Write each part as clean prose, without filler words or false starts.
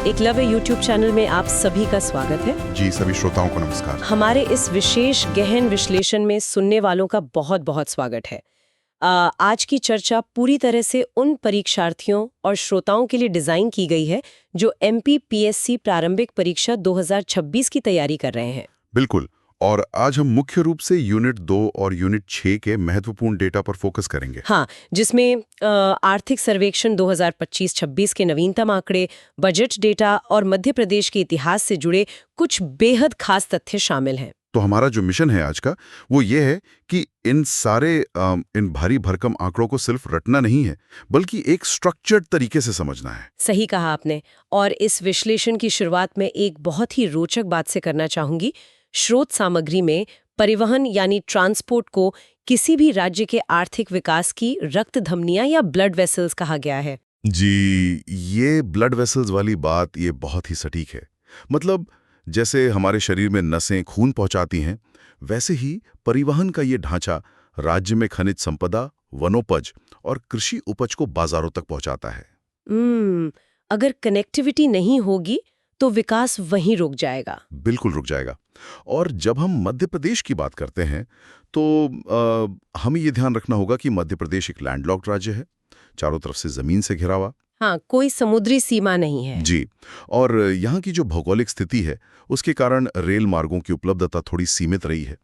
Eklavya YouTube channel में आप सभी का स्वागत है। जी, सभी श्रोताओं को नमस्कार। हमारे इस विशेष गहन विश्लेषण में सुनने वालों का बहुत बहुत स्वागत है। आज की चर्चा पूरी तरह से उन परीक्षार्थियों और श्रोताओं के लिए डिजाइन की गई है जो MPPSC प्रारंभिक परीक्षा 2026 की तैयारी कर रहे हैं। बिल्कुल, और आज हम मुख्य रूप से यूनिट 2 और यूनिट 6 के महत्वपूर्ण डेटा पर फोकस करेंगे। हाँ, जिसमें आर्थिक सर्वेक्षण 2025-26 के नवीनतम आंकड़े, बजट डेटा और मध्य प्रदेश के इतिहास से जुड़े कुछ बेहद खास तथ्य शामिल हैं। तो हमारा जो मिशन है आज का वो ये है कि इन भारी भरकम आंकड़ों को सिर्फ रटना नहीं है, बल्कि एक स्ट्रक्चर्ड तरीके से समझना है। सही कहा आपने। और इस विश्लेषण की शुरुआत में एक बहुत ही रोचक बात से करना चाहूंगी। स्रोत सामग्री में परिवहन यानी ट्रांसपोर्ट को किसी भी राज्य के आर्थिक विकास की रक्त धमनियां या ब्लड वेसल्स कहा गया है। जी, ये ब्लड वेसल्स वाली बात ये बहुत ही सटीक है। मतलब जैसे हमारे शरीर में नसें खून पहुंचाती हैं, वैसे ही परिवहन का ये ढांचा राज्य में खनिज संपदा, वनोपज और कृषि उपज को बाजारों तक पहुंचाता है। अगर कनेक्टिविटी नहीं होगी तो विकास वहीं रुक जाएगा। बिल्कुल रुक जाएगा। और जब हम मध्य प्रदेश की बात करते हैं तो हमें ये ध्यान रखना होगा कि मध्य प्रदेश एक लैंडलॉक्ड राज्य है, चारों तरफ से जमीन से घिरा हुआ। हाँ, कोई समुद्री सीमा नहीं है। जी, और यहाँ की जो भौगोलिक स्थिति है उसके कारण रेल मार्गों की उपलब्धता थोड़ी सीमित रही है,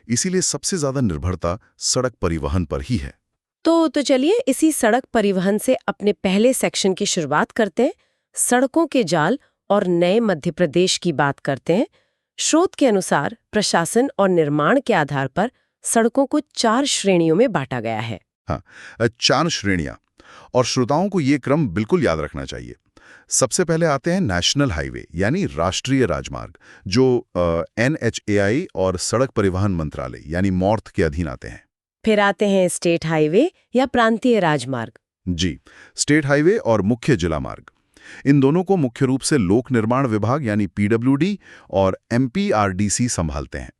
इसीलिए सबसे ज्यादा निर्भरता सड़क परिवहन पर ही है। तो चलिए इसी सड़क परिवहन से अपने पहले सेक्शन की शुरुआत करते हैं। सड़कों के जाल और नए मध्य प्रदेश की बात करते हैं। स्रोत के अनुसार प्रशासन और निर्माण के आधार पर सड़कों को 4 श्रेणियों में बांटा गया है। हाँ, 4 श्रेणियां, और श्रोताओं को ये क्रम बिल्कुल याद रखना चाहिए। सबसे पहले आते हैं नेशनल हाईवे यानी राष्ट्रीय राजमार्ग, जो NHAI और सड़क परिवहन मंत्रालय यानी मॉर्थ के अधीन आते हैं। फिर आते हैं स्टेट हाईवे या प्रांतीय राजमार्ग। जी, स्टेट हाईवे और मुख्य जिला मार्ग, इन दोनों को मुख्य रूप से लोक निर्माण विभाग यानी PWD और MPRDC संभालते हैं।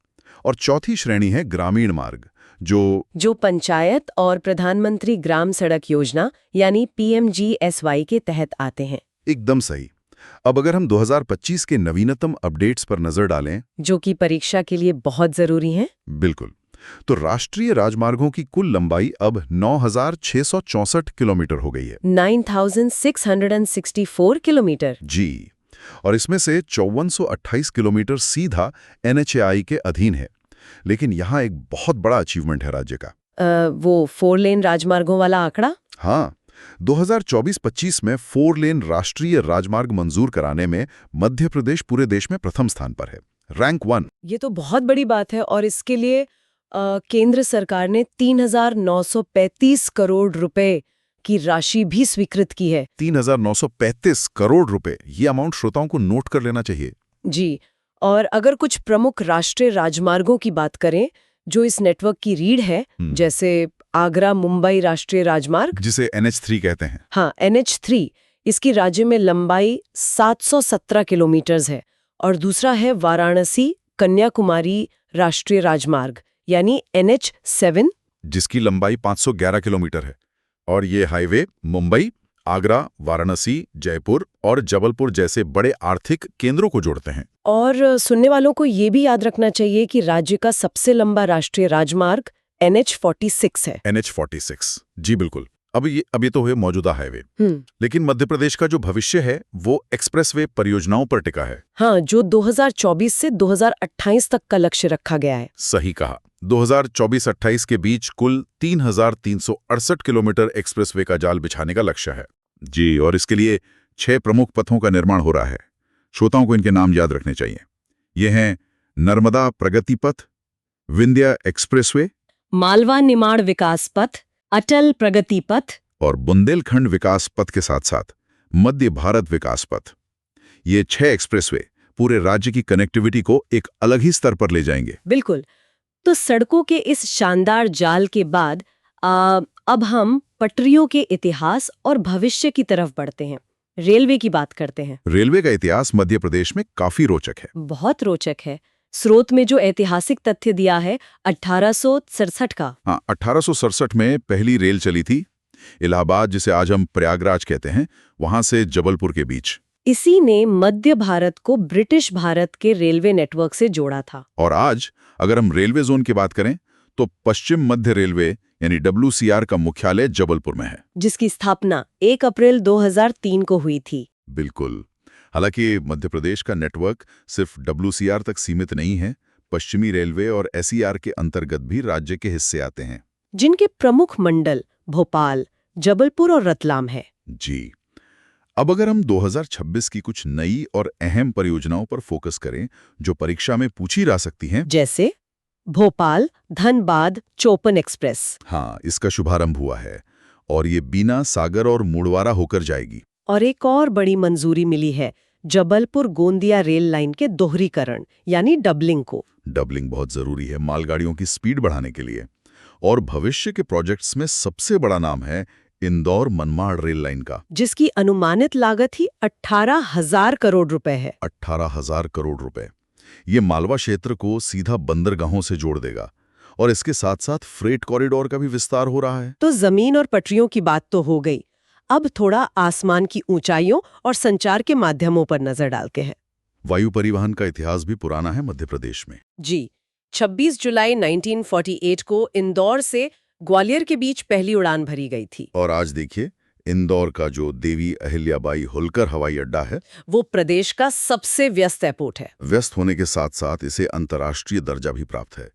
और चौथी श्रेणी है ग्रामीण मार्ग, जो पंचायत और प्रधानमंत्री ग्राम सड़क योजना यानी PMGSY के तहत आते हैं। एकदम सही। अब अगर हम 2025 के नवीनतम अपडेट्स पर नजर डालें, जो कि परीक्षा के लिए बहुत जरूरी हैं। बिल्कुल, तो राष्ट्रीय राजमार्गों की कुल लंबाई अब 9,664 किलोमीटर हो गई है। 9,664 किलोमीटर। जी, और इसमें से 5428 किलोमीटर सीधा NHAI के अधीन है। लेकिन यहाँ एक बहुत बड़ा अचीवमेंट है राज्य का। वो 4 लेन राजमार्गों वाला आंकड़ा। हाँ, 2024-25 में 4 लेन राष्ट्रीय राजमार्ग मंजूर कराने में मध्य प्रदेश पूरे देश में प्रथम स्थान पर है, रैंक 1। ये तो बहुत बड़ी बात है, और इसके लिए केंद्र सरकार ने 3,935 करोड़ रुपए की राशि भी स्वीकृत की है। 3,935 करोड़ रुपए, ये अमाउंट श्रोताओं को नोट कर लेना चाहिए। जी, और अगर कुछ प्रमुख राष्ट्रीय राजमार्गों की बात करें जो इस नेटवर्क की रीढ़ है, जैसे आगरा मुंबई राष्ट्रीय राजमार्ग, जिसे NH3 कहते हैं। हाँ, NH3, इसकी राज्य में लंबाई 717 किलोमीटर है। और दूसरा है वाराणसी कन्याकुमारी राष्ट्रीय राजमार्ग यानी NH7, जिसकी लंबाई 511 किलोमीटर है। और ये हाईवे मुंबई, आगरा, वाराणसी, जयपुर और जबलपुर जैसे बड़े आर्थिक केंद्रों को जोड़ते हैं। और सुनने वालों को ये भी याद रखना चाहिए कि राज्य का सबसे लंबा राष्ट्रीय राजमार्ग NH46 है। NH46, जी बिल्कुल। अब ये तो है मौजूदा हाईवे, लेकिन मध्य प्रदेश का जो भविष्य है वो एक्सप्रेसवे परियोजनाओं पर टिका है। हाँ, जो 2024 से 2028 तक का लक्ष्य रखा गया है। सही कहा। 2024-28 के बीच कुल 3,368 किलोमीटर एक्सप्रेसवे का जाल बिछाने का लक्ष्य है। जी, और इसके लिए 6 प्रमुख पथों का निर्माण हो रहा है। श्रोताओं को इनके नाम याद रखने चाहिए। ये हैं नर्मदा प्रगति पथ, विंध्य एक्सप्रेसवे, मालवा निमाड़ विकास पथ, अटल प्रगति पथ और बुंदेलखंड विकास पथ के साथ साथ मध्य भारत विकास पथ। ये 6 एक्सप्रेसवे पूरे राज्य की कनेक्टिविटी को एक अलग ही स्तर पर ले जाएंगे। बिल्कुल। तो सड़कों के इस शानदार जाल के बाद अब हम पटरियों के इतिहास और भविष्य की तरफ बढ़ते हैं। रेलवे की बात करते हैं। रेलवे का इतिहास मध्य प्रदेश में काफी रोचक है। बहुत रोचक है। स्रोत में जो ऐतिहासिक तथ्य दिया है 1867 का। हाँ, 1867 में पहली रेल चली थी। इलाहाबाद, जिसे आज हम प्रयागराज कहते हैं, वहां से जबलपुर के बीच। इसी ने मध्य भारत को ब्रिटिश भारत के रेलवे नेटवर्क से जोड़ा था। और आज अगर हम रेलवे जोन की बात करें तो पश्चिम मध्य रेलवे यानी WCR का मुख्यालय जबलपुर में है, जिसकी स्थापना 1 अप्रैल 2003 को हुई थी। बिल्कुल। हालांकि मध्य प्रदेश का नेटवर्क सिर्फ WCR तक सीमित नहीं है। पश्चिमी रेलवे और SER के अंतर्गत भी राज्य के हिस्से आते हैं, जिनके प्रमुख मंडल भोपाल, जबलपुर और रतलाम है। जी। अब अगर हम 2026 की कुछ नई और अहम परियोजनाओं पर फोकस करें जो परीक्षा में पूछी जा सकती हैं, जैसे भोपाल धनबाद चौपन एक्सप्रेस। हाँ, इसका शुभारंभ हुआ है और ये बीना, सागर और मुड़वारा होकर जाएगी। और एक और बड़ी मंजूरी मिली है जबलपुर गोंदिया रेल लाइन के दोहरीकरण यानी डबलिंग को। डबलिंग बहुत जरूरी है मालगाड़ियों की स्पीड बढ़ाने के लिए। और भविष्य के प्रोजेक्ट्स में सबसे बड़ा नाम है इंदौर मनमाड़ रेल लाइन का, जिसकी अनुमानित लागत ही 18,000 करोड़ रुपए है। 18,000 करोड़ रुपए। ये मालवा क्षेत्र को सीधा बंदरगाहों से जोड़ देगा और इसके साथ साथ फ्रेट कॉरिडोर का भी विस्तार हो रहा है। तो जमीन और पटरियों की बात तो हो गई, अब थोड़ा आसमान की ऊंचाइयों और संचार के माध्यमों पर नजर डालते हैं। वायु परिवहन का इतिहास भी पुराना है मध्य प्रदेश में। जी, 26 जुलाई 1948 को इंदौर से ग्वालियर के बीच पहली उड़ान भरी गई थी। और आज देखिए, इंदौर का जो देवी अहिल्याबाई होलकर हवाई अड्डा है, वो प्रदेश का सबसे व्यस्त एयरपोर्ट है। व्यस्त होने के साथ साथ इसे अंतर्राष्ट्रीय दर्जा भी प्राप्त है।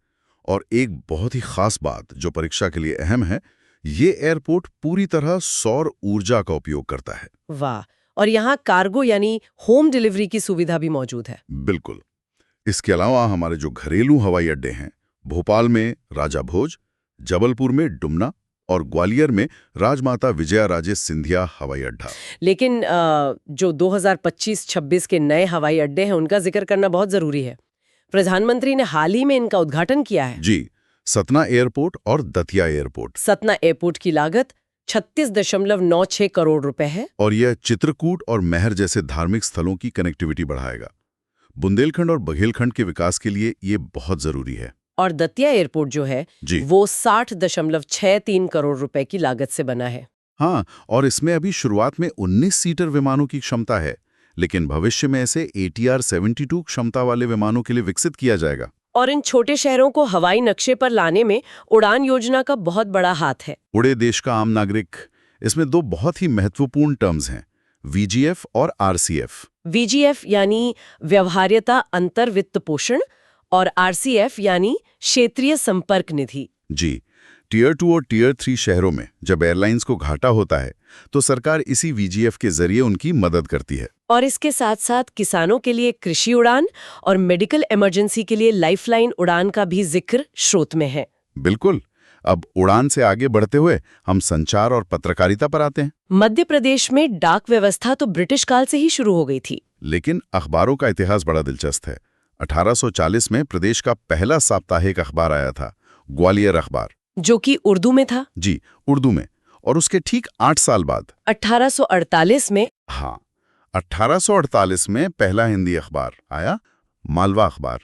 और एक बहुत ही खास बात जो परीक्षा के लिए अहम है, ये एयरपोर्ट पूरी तरह सौर ऊर्जा का उपयोग करता है। वाह! और यहाँ कार्गो यानी होम डिलीवरी की सुविधा भी मौजूद है। बिल्कुल। इसके अलावा हमारे जो घरेलू हवाई अड्डे हैं, भोपाल में राजा भोज, जबलपुर में डुमना और ग्वालियर में राजमाता विजयाराजे सिंधिया हवाई अड्डा। लेकिन जो 2025-26 के नए हवाई अड्डे हैं उनका जिक्र करना बहुत जरूरी है। प्रधानमंत्री ने हाल ही में इनका उद्घाटन किया है। जी, सतना एयरपोर्ट और दतिया एयरपोर्ट। सतना एयरपोर्ट की लागत 36.96 करोड़ रुपए है। और यह चित्रकूट और महर जैसे धार्मिक स्थलों की कनेक्टिविटी बढ़ाएगा। बुंदेलखंड और बघेलखंड के विकास के लिए ये बहुत जरूरी है। और दतिया एयरपोर्ट जो है जी, वो 60.63 करोड़ रुपए की लागत से बना है। हाँ, और इसमें अभी शुरुआत में 19 सीटर विमानों की क्षमता है, लेकिन भविष्य में इसे ATR 72 क्षमता वाले विमानों के लिए विकसित किया जाएगा। और इन छोटे शहरों को हवाई नक्शे पर लाने में उड़ान योजना का बहुत बड़ा हाथ है। उड़े देश का आम नागरिक, इसमें दो बहुत ही महत्वपूर्ण टर्म्स हैं, VGF और RCF। VGF यानी व्यवहार्यता अंतर वित्त पोषण और RCF यानी क्षेत्रीय संपर्क निधि। जी, Tier 2 और Tier 3 शहरों में जब एयरलाइंस को घाटा होता है तो सरकार इसी VGF के जरिए उनकी मदद करती है। और इसके साथ साथ किसानों के लिए कृषि उड़ान और मेडिकल इमरजेंसी के लिए लाइफलाइन उड़ान का भी जिक्र स्रोत में है। बिल्कुल। अब उड़ान से आगे बढ़ते हुए हम संचार और पत्रकारिता पर आते हैं। मध्य प्रदेश में डाक व्यवस्था तो ब्रिटिश काल से ही शुरू हो गई थी, लेकिन अखबारों का इतिहास बड़ा दिलचस्प है। 1840 में प्रदेश का पहला साप्ताहिक अखबार आया था, ग्वालियर अखबार, जो कि उर्दू में था। जी, उर्दू में। और उसके ठीक 8 साल बाद 1848 में 1848 में पहला हिंदी अखबार आया, मालवा अखबार,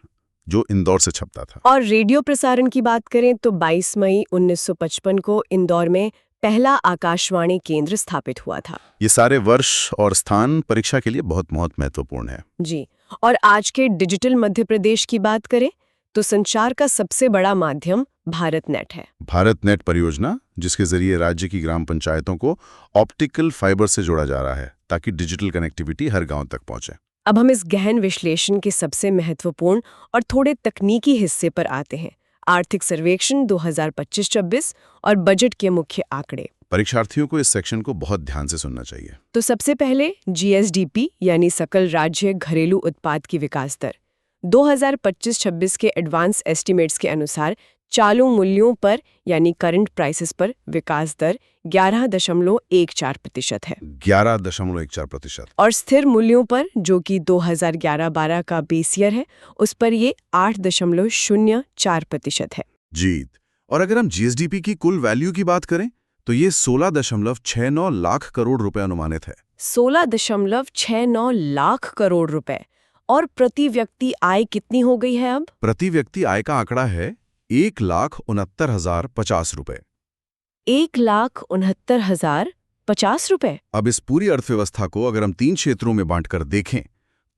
जो इंदौर से छपता था। और रेडियो प्रसारण की बात करें तो 22 मई 1955 को इंदौर में पहला आकाशवाणी केंद्र स्थापित हुआ था। ये सारे वर्ष और स्थान परीक्षा के लिए बहुत महत्वपूर्ण है। जी, और आज के डिजिटल मध्य प्रदेश की बात करें तो संचार का सबसे बड़ा माध्यम भारत नेट है। भारत नेट परियोजना, जिसके जरिए राज्य की ग्राम पंचायतों को ऑप्टिकल फाइबर से जोड़ा जा रहा है ताकि डिजिटल कनेक्टिविटी हर गांव तक पहुंचे। अब हम इस गहन विश्लेषण के सबसे महत्वपूर्ण और थोड़े तकनीकी हिस्से पर आते हैं, आर्थिक सर्वेक्षण 2025-26 और बजट के मुख्य आंकड़े। परीक्षार्थियों को इस सेक्शन को बहुत ध्यान से सुनना चाहिए। तो सबसे पहले GSDP यानी सकल राज्य घरेलू उत्पाद की विकास दर 2025-26 के एडवांस एस्टिमेट्स के अनुसार चालू मूल्यों पर यानी करंट प्राइसेस पर विकास दर 11.14% है। 11.14%। और स्थिर मूल्यों पर, जो कि 2011-12 का बेस ईयर है, उस पर ये 8.04% है। जीत। और अगर हम GSDP की कुल वैल्यू की बात करें तो ये 16.69 लाख करोड़ रुपए अनुमानित है। 16.69 लाख करोड़ रुपए। और प्रति व्यक्ति आय कितनी हो गई है अब? प्रति व्यक्ति आय का आंकड़ा है 1,69,050 रुपए। 1,69,050 50 रुपए। अब इस पूरी अर्थव्यवस्था को अगर हम 3 क्षेत्रों में बांटकर देखें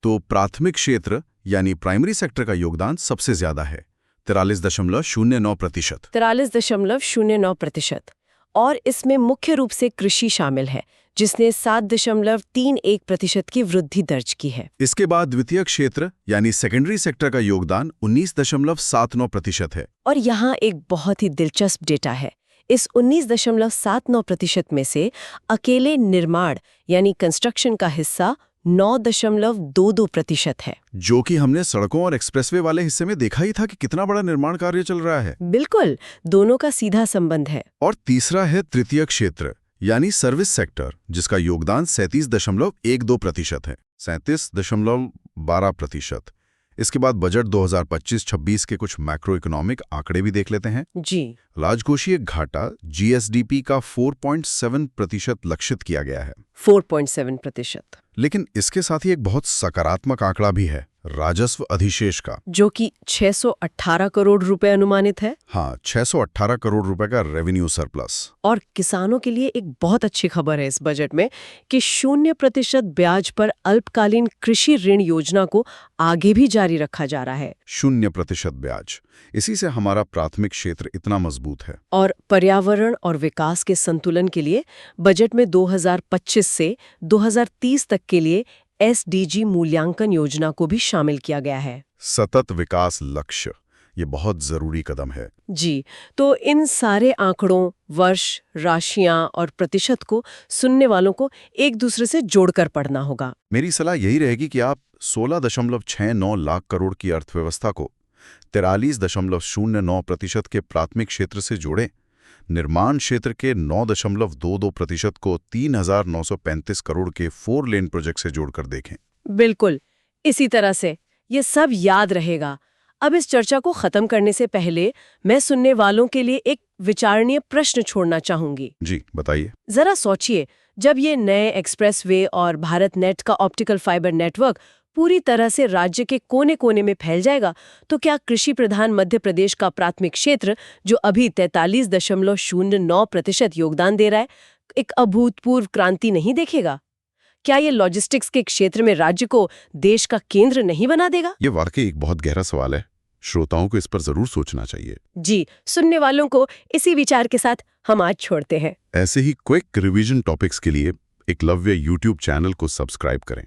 तो प्राथमिक क्षेत्र यानी प्राइमरी सेक्टर का योगदान सबसे ज्यादा है, 43.09%। 43.09%। और इसमें मुख्य रूप से कृषि शामिल है, जिसने 7.31% की वृद्धि दर्ज की है। इसके बाद द्वितीय क्षेत्र यानी सेकेंडरी सेक्टर का योगदान 19.79% है। और यहाँ एक बहुत ही दिलचस्प डेटा है। इस 19.79% में से अकेले निर्माण यानी कंस्ट्रक्शन का हिस्सा 9.22% है, जो कि हमने सड़कों और एक्सप्रेसवे वाले हिस्से में देखा ही था कि कितना बड़ा निर्माण कार्य चल रहा है। बिल्कुल, दोनों का सीधा संबंध है। और तीसरा है तृतीय क्षेत्र यानी सर्विस सेक्टर, जिसका योगदान 37.12% है, 37.12%। इसके बाद बजट 2025-26 के कुछ मैक्रो इकोनॉमिक आंकड़े भी देख लेते हैं। जी। राजकोषीय घाटा जीएसडीपी का 4.7% लक्षित किया गया है। 4.7%। लेकिन इसके साथ ही एक बहुत सकारात्मक आंकड़ा भी है, राजस्व अधिशेष का, जो कि 618 करोड़ रुपए अनुमानित है। हाँ, 618 करोड़ रुपए का रेवेन्यू सरप्लस। और किसानों के लिए एक बहुत अच्छी खबर है इस बजट में कि 0% ब्याज पर अल्पकालीन कृषि ऋण योजना को आगे भी जारी रखा जा रहा है। 0% ब्याज, इसी से हमारा प्राथमिक क्षेत्र इतना मजबूत है। और पर्यावरण और विकास के संतुलन के लिए बजट में 2025 से 2030 तक के लिए SDG मूल्यांकन योजना को भी शामिल किया गया है। सतत विकास लक्ष्य, ये बहुत जरूरी कदम है। जी, तो इन सारे आंकड़ों, वर्ष, राशियां और प्रतिशत को सुनने वालों को एक दूसरे से जोड़कर पढ़ना होगा। मेरी सलाह यही रहेगी कि आप 16.69 लाख करोड़ की अर्थव्यवस्था को 43.09% के प्राथमिक क्षेत्र से जोड़ें, निर्माण क्षेत्र के 9.22% को 3,935 करोड़ के 4 लेन प्रोजेक्ट से जोड़कर देखें। बिल्कुल, इसी तरह से ये सब याद रहेगा। अब इस चर्चा को खत्म करने से पहले मैं सुनने वालों के लिए एक विचारणीय प्रश्न छोड़ना चाहूंगी। जी, बताइए। जरा सोचिए, जब ये नए एक्सप्रेसवे और भारत नेट का ऑप्टिकल फाइबर नेटवर्क पूरी तरह से राज्य के कोने कोने में फैल जाएगा, तो क्या कृषि प्रधान मध्य प्रदेश का प्राथमिक क्षेत्र, जो अभी 43.09% योगदान दे रहा है, एक अभूतपूर्व क्रांति नहीं देखेगा? क्या ये लॉजिस्टिक्स के क्षेत्र में राज्य को देश का केंद्र नहीं बना देगा? ये वाकई एक बहुत गहरा सवाल है। श्रोताओं को इस पर जरूर सोचना चाहिए। जी, सुनने वालों को इसी विचार के साथ हम आज छोड़ते हैं। ऐसे ही क्विक रिवीजन टॉपिक्स के लिए एकलव्य YouTube चैनल को सब्सक्राइब करें।